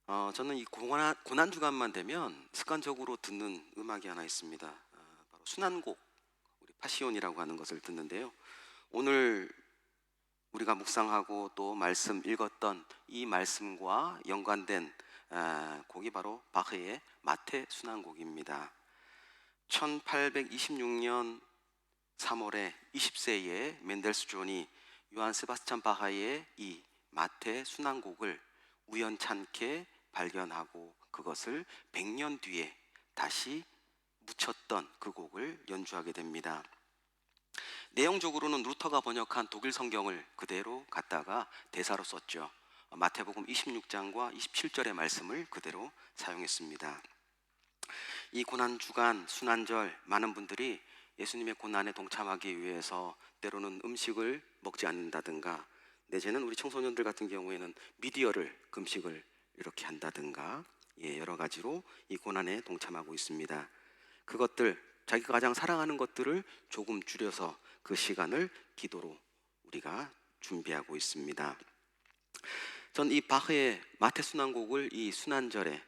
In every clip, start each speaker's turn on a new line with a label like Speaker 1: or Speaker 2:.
Speaker 1: 저는 이 고난 주간만 되면 습관적으로 듣는 음악이 하나 있습니다. 바로 순환곡, 우리 파시온이라고 하는 것을 듣는데요. 오늘 우리가 묵상하고 또 말씀 읽었던 이 말씀과 연관된 곡이 바로 바흐의 마태 순환곡입니다. 1826년 3월에 20세의 멘델스존이 요한 세바스찬 바하의 이 마태 순환곡을 우연찮게 발견하고 그것을 100년 뒤에 다시 묻혔던 그 곡을 연주하게 됩니다. 내용적으로는 루터가 번역한 독일 성경을 그대로 갖다가 대사로 썼죠. 마태복음 26장과 27절의 말씀을 그대로 사용했습니다. 이 고난주간 순환절, 많은 분들이 예수님의 고난에 동참하기 위해서 때로는 음식을 먹지 않는다든가, 내지는 우리 청소년들 같은 경우에는 미디어를 금식을 이렇게 한다든가, 여러 가지로 이 고난에 동참하고 있습니다. 그것들, 자기가 가장 사랑하는 것들을 조금 줄여서 그 시간을 기도로 우리가 준비하고 있습니다. 전 이 바흐의 마태 순환곡을 이 순환절에,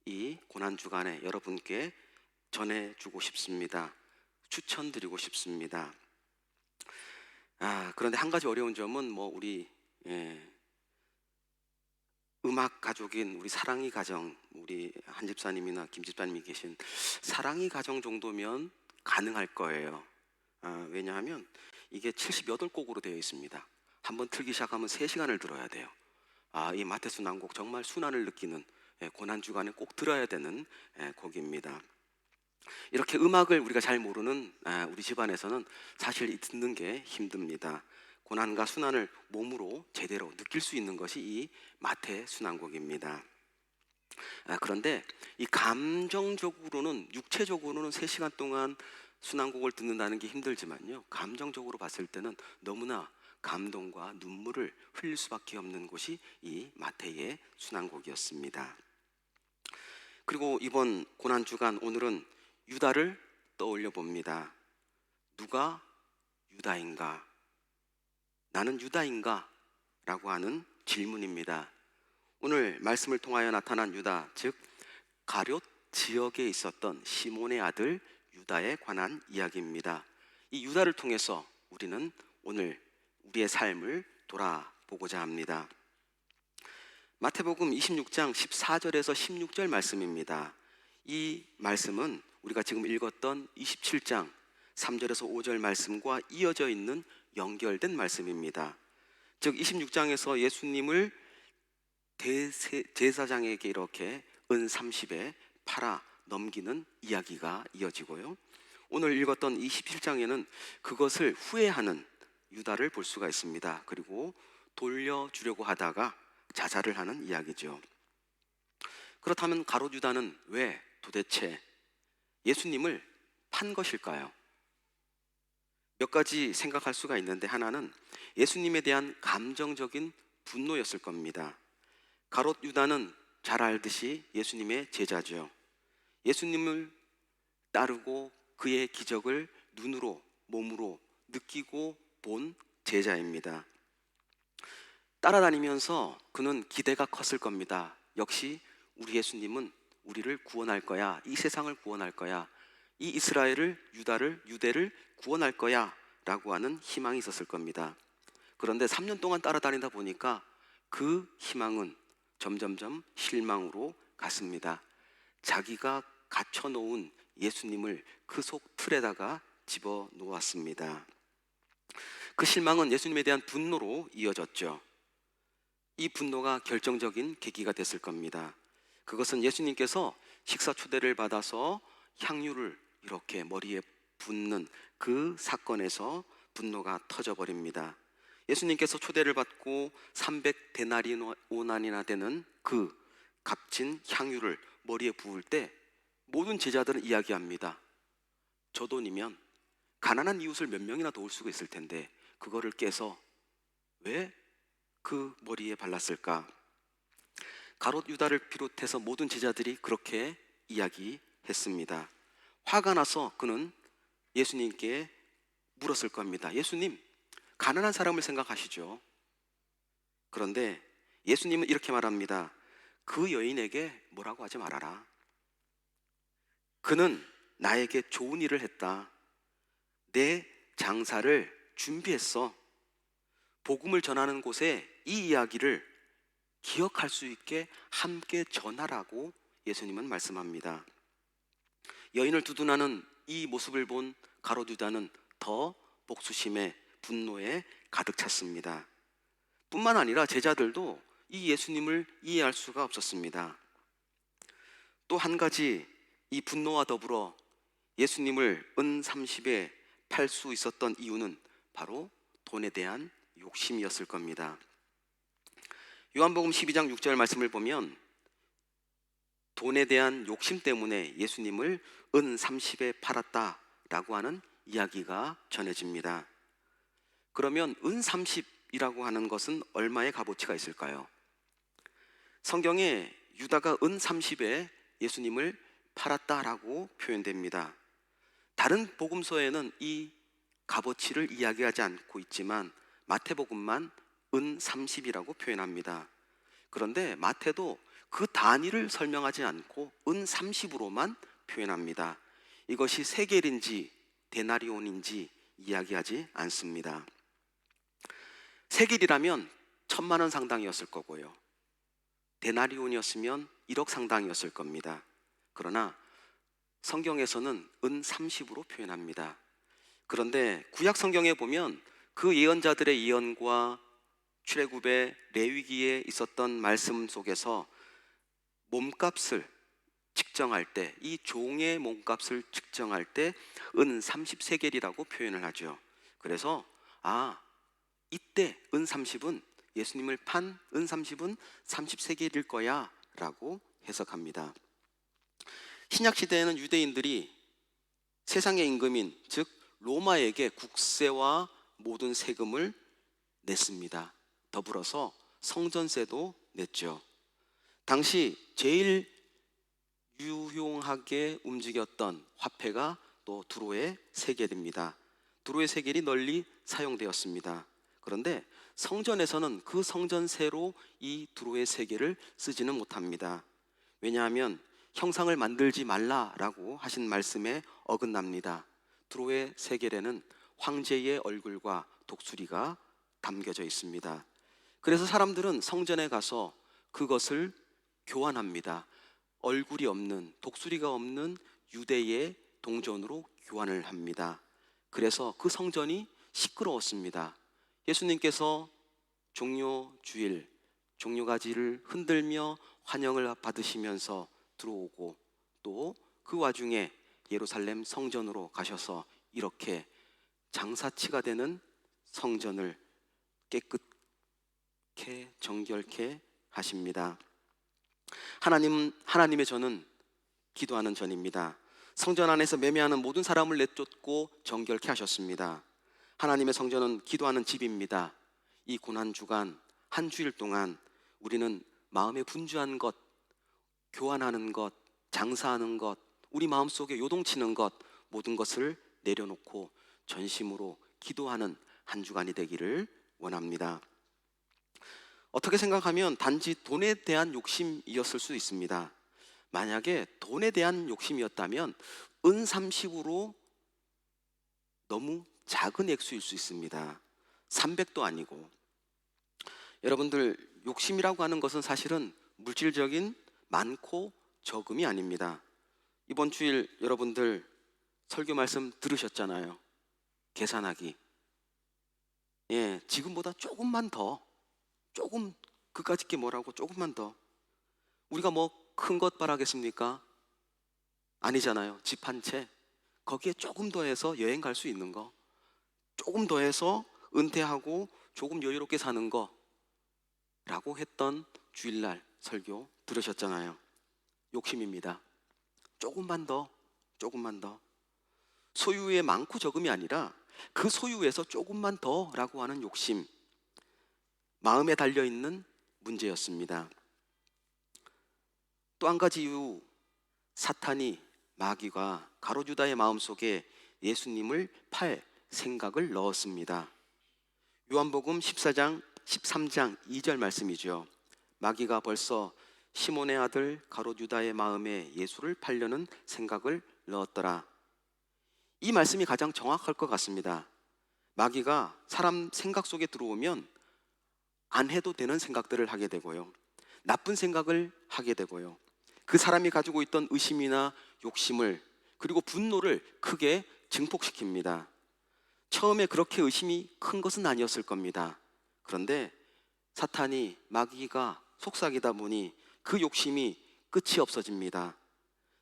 Speaker 1: 이 고난주간에 여러분께 전해주고 싶습니다. 추천드리고 싶습니다. 그런데 한 가지 어려운 점은 우리 음악 가족인 우리 사랑이 가정, 우리 한 집사님이나 김 집사님이 계신 사랑이 가정 정도면 가능할 거예요. 왜냐하면 이게 78곡으로 되어 있습니다. 한번 틀기 시작하면 3시간을 들어야 돼요. 이 마태 순환곡 정말 순환을 느끼는, 고난주간에 꼭 들어야 되는 곡입니다. 이렇게 음악을 우리가 잘 모르는 우리 집안에서는 사실 듣는 게 힘듭니다. 고난과 순환을 몸으로 제대로 느낄 수 있는 것이 이 마태 순환곡입니다. 그런데 이 감정적으로는, 육체적으로는 3시간 동안 순환곡을 듣는다는 게 힘들지만요, 감정적으로 봤을 때는 너무나 감동과 눈물을 흘릴 수밖에 없는 곳이 이 마태의 순환곡이었습니다. 그리고 이번 고난주간 오늘은 유다를 떠올려 봅니다. 누가 유다인가? 나는 유다인가? 라고 하는 질문입니다. 오늘 말씀을 통하여 나타난 유다, 즉 가룟 지역에 있었던 시몬의 아들 유다에 관한 이야기입니다. 이 유다를 통해서 우리는 오늘 우리의 삶을 돌아보고자 합니다. 마태복음 26장 14절에서 16절 말씀입니다. 이 말씀은 우리가 지금 읽었던 27장 3절에서 5절 말씀과 이어져 있는 연결된 말씀입니다. 즉 26장에서 예수님을 제사장에게 이렇게 은 30에 팔아 넘기는 이야기가 이어지고요, 오늘 읽었던 27장에는 그것을 후회하는 유다를 볼 수가 있습니다. 그리고 돌려주려고 하다가 자살을 하는 이야기죠. 그렇다면 가룟 유다는 왜 도대체 예수님을 판 것일까요? 몇 가지 생각할 수가 있는데, 하나는 예수님에 대한 감정적인 분노였을 겁니다. 가룟 유다는 잘 알듯이 예수님의 제자죠. 예수님을 따르고 그의 기적을 눈으로, 몸으로 느끼고 본 제자입니다. 따라다니면서 그는 기대가 컸을 겁니다. 역시 우리 예수님은 우리를 구원할 거야, 이 세상을 구원할 거야, 이 이스라엘을, 유대를 구원할 거야 라고 하는 희망이 있었을 겁니다. 그런데 3년 동안 따라다니다 보니까 그 희망은 점점점 실망으로 갔습니다. 자기가 갖춰놓은 예수님을 그 속 틀에다가 집어놓았습니다. 그 실망은 예수님에 대한 분노로 이어졌죠. 이 분노가 결정적인 계기가 됐을 겁니다. 그것은 예수님께서 식사 초대를 받아서 향유를 이렇게 머리에 붓는 그 사건에서 분노가 터져버립니다. 예수님께서 초대를 받고 300데나리온이나 되는 그 값진 향유를 머리에 부을 때 모든 제자들은 이야기합니다. 저 돈이면 가난한 이웃을 몇 명이나 도울 수가 있을 텐데 그거를 깨서 왜 그 머리에 발랐을까? 가룟 유다를 비롯해서 모든 제자들이 그렇게 이야기했습니다. 화가 나서 그는 예수님께 물었을 겁니다. 예수님, 가난한 사람을 생각하시죠? 그런데 예수님은 이렇게 말합니다. 그 여인에게 뭐라고 하지 말아라. 그는 나에게 좋은 일을 했다. 내 장사를 준비했어. 복음을 전하는 곳에 이 이야기를 기억할 수 있게 함께 전하라고 예수님은 말씀합니다. 여인을 두둔하는 이 모습을 본 가룟 유다는 더 복수심에 분노에 가득 찼습니다. 뿐만 아니라 제자들도 이 예수님을 이해할 수가 없었습니다. 또 한 가지, 이 분노와 더불어 예수님을 은 30에 팔 수 있었던 이유는 바로 돈에 대한 욕심이었을 겁니다. 요한복음 12장 6절 말씀을 보면 돈에 대한 욕심 때문에 예수님을 은 30에 팔았다라고 하는 이야기가 전해집니다. 그러면 은 30이라고 하는 것은 얼마의 값어치가 있을까요? 성경에 유다가 은 30에 예수님을 팔았다라고 표현됩니다. 다른 복음서에는 이 값어치를 이야기하지 않고 있지만 마태복음만 은 30이라고 표현합니다. 그런데 마태도 그 단위를 설명하지 않고 은 30으로만 표현합니다. 이것이 세겔인지 데나리온인지 이야기하지 않습니다. 세겔이라면 1,000만 원 상당이었을 거고요. 데나리온이었으면 1억 상당이었을 겁니다. 그러나 성경에서는 은 30으로 표현합니다. 그런데 구약 성경에 보면 그 예언자들의 예언과 출애굽의 레위기에 있었던 말씀 속에서 몸값을 측정할 때, 이 종의 몸값을 측정할 때 은 30세겔이라고 표현을 하죠. 그래서 이때 은 30은 예수님을 판 은 30은 30세겔일 거야 라고 해석합니다. 신약 시대에는 유대인들이 세상의 임금인 즉 로마에게 국세와 모든 세금을 냈습니다. 더불어서 성전세도 냈죠. 당시 제일 유용하게 움직였던 화폐가 또 두로의 세겔입니다. 두로의 세겔이 널리 사용되었습니다. 그런데 성전에서는 그 성전세로 이 두로의 세겔을 쓰지는 못합니다. 왜냐하면 형상을 만들지 말라라고 하신 말씀에 어긋납니다. 두로의 세겔에는 황제의 얼굴과 독수리가 담겨져 있습니다. 그래서 사람들은 성전에 가서 그것을 교환합니다. 얼굴이 없는, 독수리가 없는 유대의 동전으로 교환을 합니다. 그래서 그 성전이 시끄러웠습니다. 예수님께서 종려 주일, 종려가지를 흔들며 환영을 받으시면서 들어오고 또 그 와중에 예루살렘 성전으로 가셔서 이렇게 장사치가 되는 성전을 깨끗게 정결케 하십니다. 하나님의 전은 기도하는 전입니다. 성전 안에서 매매하는 모든 사람을 내쫓고 정결케 하셨습니다. 하나님의 성전은 기도하는 집입니다. 이 고난주간 한 주일 동안 우리는 마음에 분주한 것, 교환하는 것, 장사하는 것, 우리 마음속에 요동치는 것, 모든 것을 내려놓고 전심으로 기도하는 한 주간이 되기를 원합니다. 어떻게 생각하면 단지 돈에 대한 욕심이었을 수 있습니다. 만약에 돈에 대한 욕심이었다면 은 30으로 너무 작은 액수일 수 있습니다. 300도 아니고. 여러분들, 욕심이라고 하는 것은 사실은 물질적인 많고 적음이 아닙니다. 이번 주일 여러분들 설교 말씀 들으셨잖아요. 계산하기. 지금보다 조금만 더, 조금, 그까짓 게 뭐라고 조금만 더. 우리가 뭐 큰 것 바라겠습니까? 아니잖아요. 집 한 채, 거기에 조금 더 해서 여행 갈 수 있는 거, 조금 더 해서 은퇴하고 조금 여유롭게 사는 거 라고 했던 주일날 설교 들으셨잖아요. 욕심입니다. 조금만 더, 조금만 더. 소유의 많고 적음이 아니라 그 소유에서 조금만 더 라고 하는 욕심, 마음에 달려있는 문제였습니다. 또 한 가지 이유, 사탄이, 마귀가 가룟 유다의 마음속에 예수님을 팔 생각을 넣었습니다. 요한복음 13장 2절 말씀이죠. 마귀가 벌써 시몬의 아들 가롯 유다의 마음에 예수를 팔려는 생각을 넣었더라. 이 말씀이 가장 정확할 것 같습니다. 마귀가 사람 생각 속에 들어오면 안 해도 되는 생각들을 하게 되고요, 나쁜 생각을 하게 되고요, 그 사람이 가지고 있던 의심이나 욕심을, 그리고 분노를 크게 증폭시킵니다. 처음에 그렇게 의심이 큰 것은 아니었을 겁니다. 그런데 사탄이, 마귀가 속삭이다 보니 그 욕심이 끝이 없어집니다.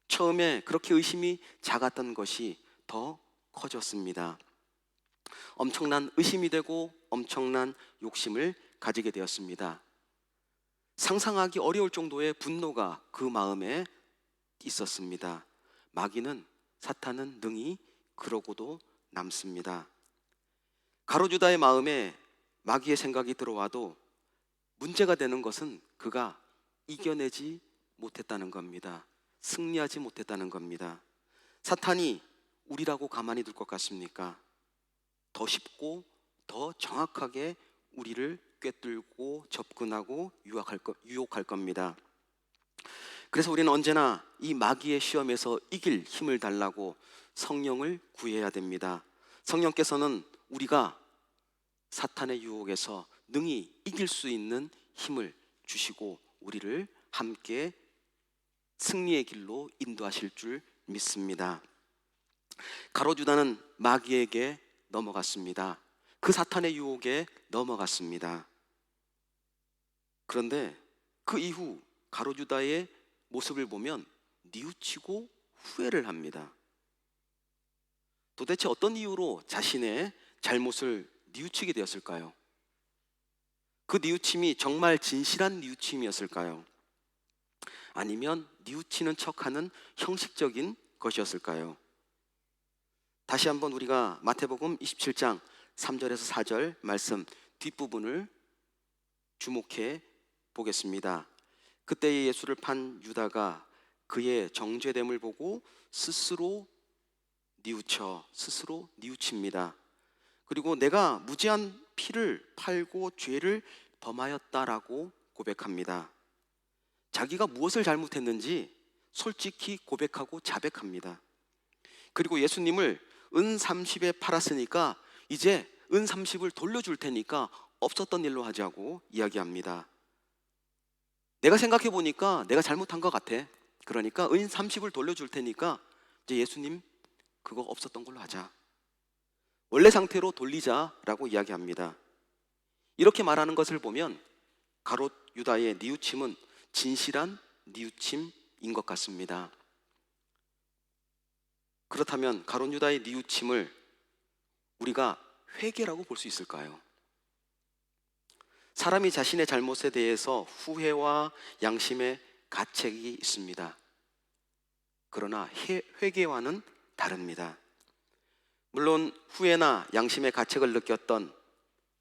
Speaker 1: 처음에 그렇게 의심이 작았던 것이 더 커졌습니다. 엄청난 의심이 되고 엄청난 욕심을 가지게 되었습니다. 상상하기 어려울 정도의 분노가 그 마음에 있었습니다. 마귀는, 사탄은 능히 그러고도 남습니다. 가롯 유다의 마음에 마귀의 생각이 들어와도 문제가 되는 것은 그가 이겨내지 못했다는 겁니다. 승리하지 못했다는 겁니다. 사탄이 우리라고 가만히 둘 것 같습니까? 더 쉽고 더 정확하게 우리를 꿰뚫고 접근하고 유혹할 겁니다. 그래서 우리는 언제나 이 마귀의 시험에서 이길 힘을 달라고 성령을 구해야 됩니다. 성령께서는 우리가 사탄의 유혹에서 능히 이길 수 있는 힘을 주시고 우리를 함께 승리의 길로 인도하실 줄 믿습니다. 가롯 유다는 마귀에게 넘어갔습니다. 그 사탄의 유혹에 넘어갔습니다. 그런데 그 이후 가롯 유다의 모습을 보면 뉘우치고 후회를 합니다. 도대체 어떤 이유로 자신의 잘못을 뉘우치게 되었을까요? 그 뉘우침이 정말 진실한 뉘우침이었을까요? 아니면 뉘우치는 척하는 형식적인 것이었을까요? 다시 한번 우리가 마태복음 27장 3절에서 4절 말씀 뒷부분을 주목해 보겠습니다. 그때 예수를 판 유다가 그의 정죄됨을 보고 스스로 뉘우칩니다. 그리고 내가 무지한 피를 팔고 죄를 범하였다라고 고백합니다. 자기가 무엇을 잘못했는지 솔직히 고백하고 자백합니다. 그리고 예수님을 은 30에 팔았으니까 이제 은 30을 돌려줄 테니까 없었던 일로 하자고 이야기합니다. 내가 생각해 보니까 내가 잘못한 것 같아. 그러니까 은 30을 돌려줄 테니까 이제 예수님 그거 없었던 걸로 하자. 원래 상태로 돌리자라고 이야기합니다. 이렇게 말하는 것을 보면 가롯 유다의 뉘우침은 진실한 뉘우침인 것 같습니다. 그렇다면 가롯 유다의 뉘우침을 우리가 회개라고 볼 수 있을까요? 사람이 자신의 잘못에 대해서 후회와 양심의 가책이 있습니다. 그러나 회개와는 다릅니다. 물론 후회나 양심의 가책을 느꼈던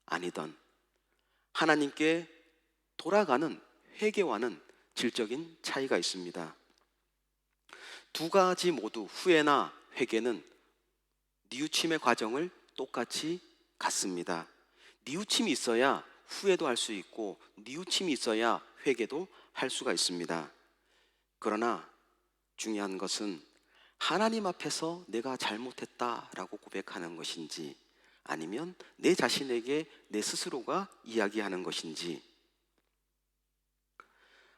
Speaker 1: 아니던 하나님께 돌아가는 회개와는 질적인 차이가 있습니다. 두 가지 모두 후회나 회개는 뉘우침의 과정을 똑같이 갖습니다. 뉘우침이 있어야 후회도 할 수 있고 뉘우침이 있어야 회개도 할 수가 있습니다. 그러나 중요한 것은 하나님 앞에서 내가 잘못했다라고 고백하는 것인지 아니면 내 자신에게 내 스스로가 이야기하는 것인지,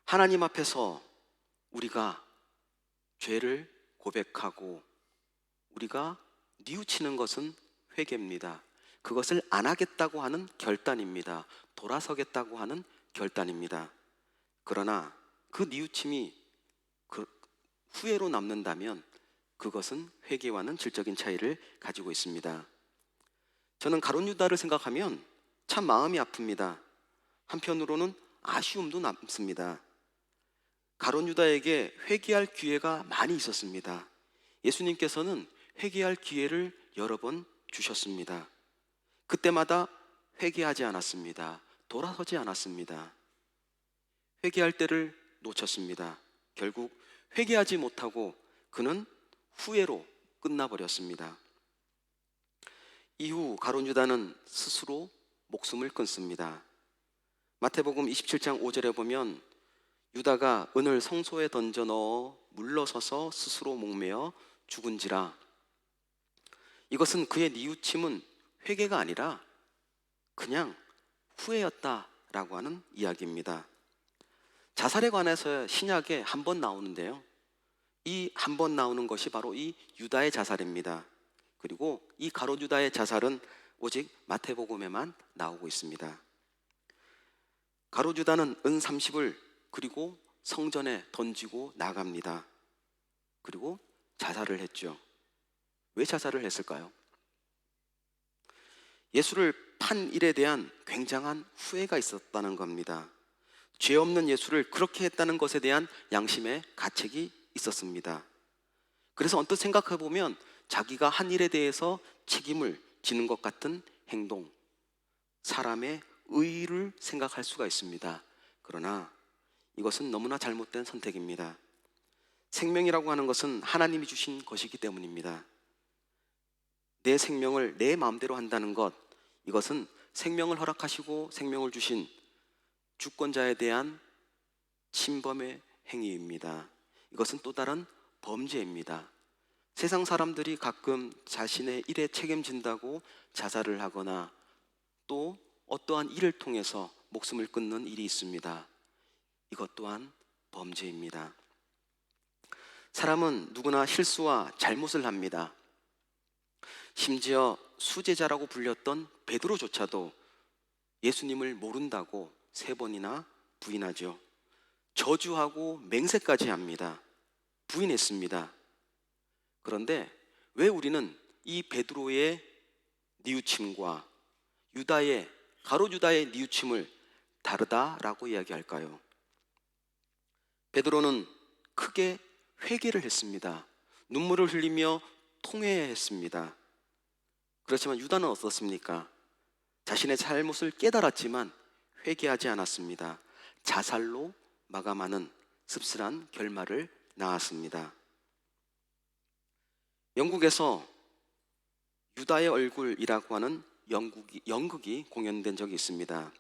Speaker 1: 하나님 앞에서 우리가 죄를 고백하고 우리가 뉘우치는 것은 회개입니다. 그것을 안 하겠다고 하는 결단입니다. 돌아서겠다고 하는 결단입니다. 그러나 그 뉘우침이 후회로 남는다면 그것은 회개와는 질적인 차이를 가지고 있습니다. 저는 가롯 유다를 생각하면 참 마음이 아픕니다. 한편으로는 아쉬움도 남습니다. 가롯 유다에게 회개할 기회가 많이 있었습니다. 예수님께서는 회개할 기회를 여러 번 주셨습니다. 그때마다 회개하지 않았습니다. 돌아서지 않았습니다. 회개할 때를 놓쳤습니다. 결국 회개하지 못하고 그는 후회로 끝나버렸습니다. 이후 가롯 유다는 스스로 목숨을 끊습니다. 마태복음 27장 5절에 보면 유다가 은을 성소에 던져 넣어 물러서서 스스로 목매어 죽은지라. 이것은 그의 뉘우침은 회개가 아니라 그냥 후회였다라고 하는 이야기입니다. 자살에 관해서 신약에 한 번 나오는데요, 이 한 번 나오는 것이 바로 이 유다의 자살입니다. 그리고 이 가롯 유다의 자살은 오직 마태복음에만 나오고 있습니다. 가롯 유다는 은 30을 그리고 성전에 던지고 나갑니다. 그리고 자살을 했죠. 왜 자살을 했을까요? 예수를 판 일에 대한 굉장한 후회가 있었다는 겁니다. 죄 없는 예수를 그렇게 했다는 것에 대한 양심의 가책이 있었습니다. 그래서 언뜻 생각해 보면 자기가 한 일에 대해서 책임을 지는 것 같은 행동, 사람의 의의를 생각할 수가 있습니다. 그러나 이것은 너무나 잘못된 선택입니다. 생명이라고 하는 것은 하나님이 주신 것이기 때문입니다. 내 생명을 내 마음대로 한다는 것, 이것은 생명을 허락하시고 생명을 주신 주권자에 대한 침범의 행위입니다. 이것은 또 다른 범죄입니다. 세상 사람들이 가끔 자신의 일에 책임진다고 자살을 하거나 또 어떠한 일을 통해서 목숨을 끊는 일이 있습니다. 이것 또한 범죄입니다. 사람은 누구나 실수와 잘못을 합니다. 심지어 수제자라고 불렸던 베드로조차도 예수님을 모른다고 3번이나 부인하죠. 저주하고 맹세까지 합니다. 부인했습니다. 그런데 왜 우리는 이 베드로의 뉘우침과 유다의 가롯 유다의 뉘우침을 다르다라고 이야기할까요? 베드로는 크게 회개를 했습니다. 눈물을 흘리며 통회했습니다. 그렇지만 유다는 어떻습니까? 자신의 잘못을 깨달았지만 회개하지 않았습니다. 자살로 마감하는 씁쓸한 결말을 낳았습니다. 영국에서 유다의 얼굴이라고 하는 연극이 공연된 적이 있습니다.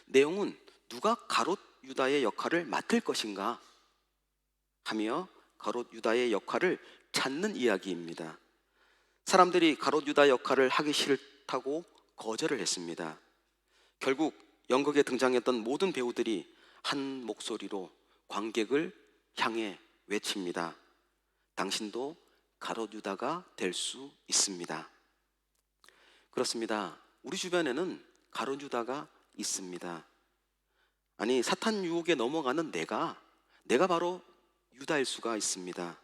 Speaker 1: 내용은 누가 가롯 유다의 역할을 맡을 것인가 하며 가롯 유다의 역할을 찾는 이야기입니다. 사람들이 가롯 유다 역할을 하기 싫다고 거절을 했습니다. 결국 연극에 등장했던 모든 배우들이 한 목소리로 관객을 향해 외칩니다. 당신도 가롯 유다가 될 수 있습니다. 그렇습니다. 우리 주변에는 가롯 유다가 있습니다. 아니, 사탄 유혹에 넘어가는 내가 바로 유다일 수가 있습니다.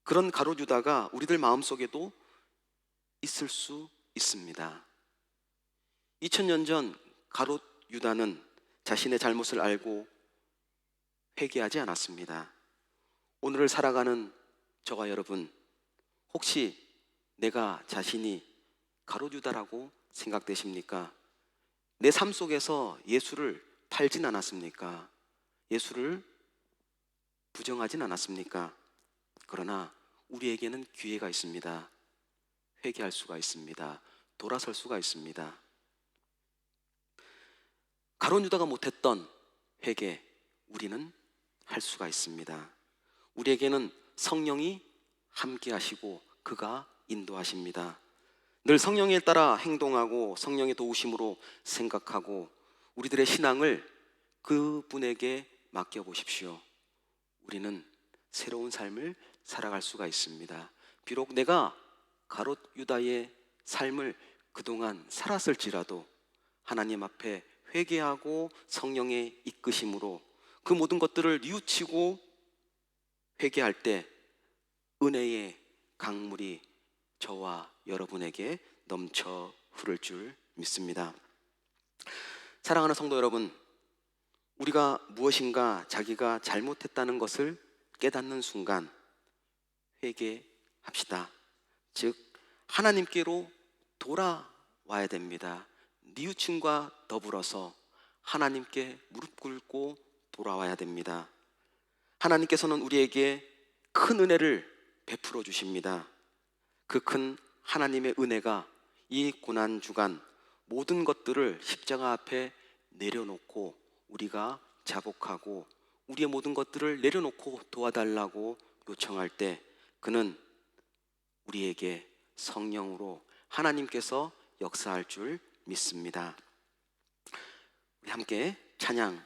Speaker 1: 그런 가롯 유다가 우리들 마음속에도 있을 수 있습니다. 2000년 전 가롯 유다는 자신의 잘못을 알고 회개하지 않았습니다. 오늘을 살아가는 저와 여러분, 혹시 내가 자신이 가롯 유다라고 생각되십니까? 내 삶 속에서 예수를 팔진 않았습니까? 예수를 부정하진 않았습니까? 그러나 우리에게는 기회가 있습니다. 회개할 수가 있습니다. 돌아설 수가 있습니다. 가롯 유다가 못했던 회개, 우리는 할 수가 있습니다. 우리에게는 성령이 함께 하시고 그가 인도하십니다. 늘 성령에 따라 행동하고 성령의 도우심으로 생각하고 우리들의 신앙을 그분에게 맡겨보십시오. 우리는 새로운 삶을 살아갈 수가 있습니다. 비록 내가 가롯 유다의 삶을 그동안 살았을지라도 하나님 앞에 회개하고 성령의 이끄심으로 그 모든 것들을 뉘우치고 회개할 때 은혜의 강물이 저와 여러분에게 넘쳐 흐를 줄 믿습니다. 사랑하는 성도 여러분, 우리가 무엇인가 자기가 잘못했다는 것을 깨닫는 순간 회개합시다. 즉 하나님께로 돌아와야 됩니다. 뉘우침과 더불어서 하나님께 무릎 꿇고 돌아와야 됩니다. 하나님께서는 우리에게 큰 은혜를 베풀어 주십니다. 그 큰 하나님의 은혜가 이 고난 주간 모든 것들을 십자가 앞에 내려놓고 우리가 자복하고 우리의 모든 것들을 내려놓고 도와달라고 요청할 때 그는 우리에게 성령으로 하나님께서 역사할 줄 믿습니다. 우리 함께 찬양